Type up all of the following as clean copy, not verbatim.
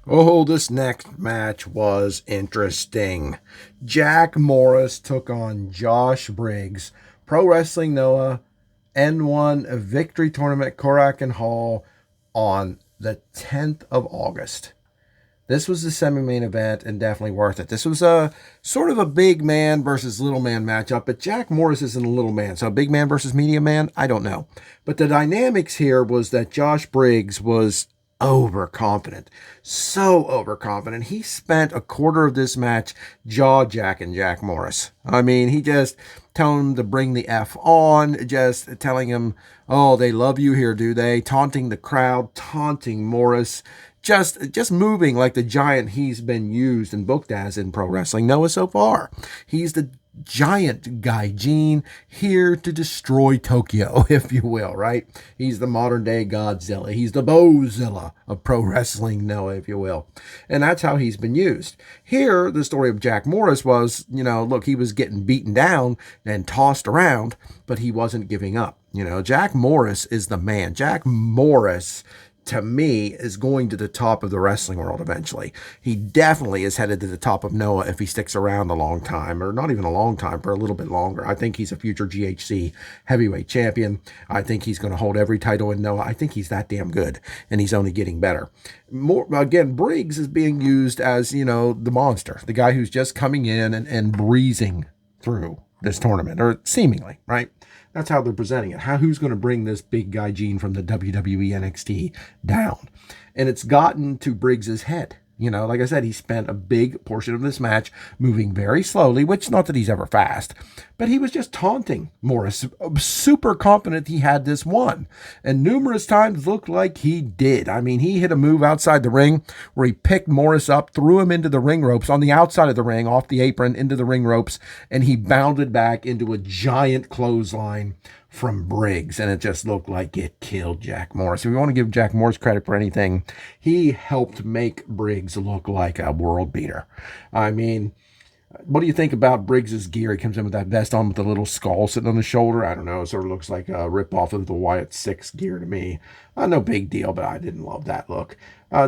Oh, this next match was interesting. Jack Morris took on Josh Briggs. Pro Wrestling Noah N1 Victory Tournament, Korak and Hall on the 10th of August. This was the semi-main event and definitely worth it. This was a sort of a big man versus little man matchup, but Jack Morris isn't a little man. So big man versus medium man, I don't know. But the dynamics here was that Josh Briggs was overconfident. So overconfident. He spent a quarter of this match jaw-jacking Jack Morris. I mean, he just telling him to bring the F on, just telling him, oh, they love you here, do they? Taunting the crowd, taunting Morris, just moving like the giant he's been used and booked as in pro wrestling Noah so far. He's the giant Gaijin here to destroy Tokyo, if you will, right? He's the modern day Godzilla. He's the Bozilla of pro wrestling Noah, if you will. And that's how he's been used. Here, the story of Jack Morris was, look, he was getting beaten down and tossed around, but he wasn't giving up. Jack Morris is the man. Jack Morris, to me, is going to the top of the wrestling world eventually. He definitely is headed to the top of Noah if he sticks around a long time, or not even a long time, for a little bit longer. I think he's a future GHC heavyweight champion. I think he's going to hold every title in Noah. I think he's that damn good, and he's only getting better. Again, Briggs is being used as, the monster, the guy who's just coming in and breezing through this tournament, or seemingly, right? That's how they're presenting it. Who's going to bring this big guy Gene from the WWE NXT down? And it's gotten to Briggs's head. Like I said, he spent a big portion of this match moving very slowly, which not that he's ever fast, but he was just taunting Morris, super confident he had this one. And numerous times looked like he did. I mean, he hit a move outside the ring where he picked Morris up, threw him into the ring ropes on the outside of the ring, off the apron into the ring ropes, and he bounded back into a giant clothesline from Briggs, and it just looked like it killed Jack Morris. If we want to give Jack Morris credit for anything, he helped make Briggs look like a world beater. I mean, what do you think about Briggs's gear? He comes in with that vest on with the little skull sitting on the shoulder. I don't know. It sort of looks like a ripoff of the Wyatt Six gear to me. No big deal, but I didn't love that look.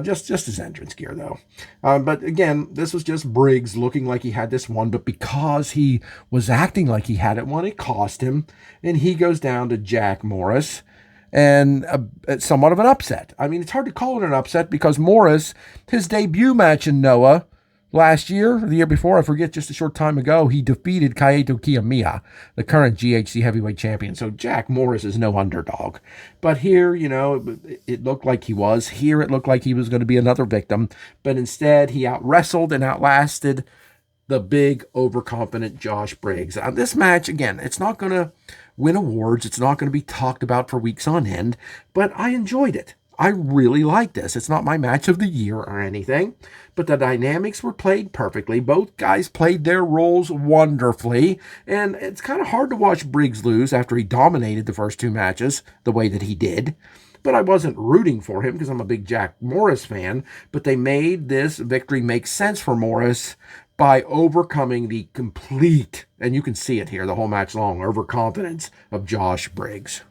Just his entrance gear, though. But again, this was just Briggs looking like he had this one, but because he was acting like he had it one, it cost him, and he goes down to Jack Morris. And somewhat of an upset. I mean, it's hard to call it an upset because Morris, his debut match in Noah, last year, or the year before, I forget, just a short time ago, he defeated Kaito Kiyomiya, the current GHC heavyweight champion. So Jack Morris is no underdog. But here, it looked like he was. Here, it looked like he was going to be another victim. But instead, he out-wrestled and outlasted the big, overconfident Josh Briggs. This match, again, it's not going to win awards. It's not going to be talked about for weeks on end. But I enjoyed it. I really like this. It's not my match of the year or anything, but the dynamics were played perfectly. Both guys played their roles wonderfully, and it's kind of hard to watch Briggs lose after he dominated the first two matches the way that he did. But I wasn't rooting for him because I'm a big Jack Morris fan, but they made this victory make sense for Morris by overcoming the complete, and you can see it here the whole match long, overconfidence of Josh Briggs.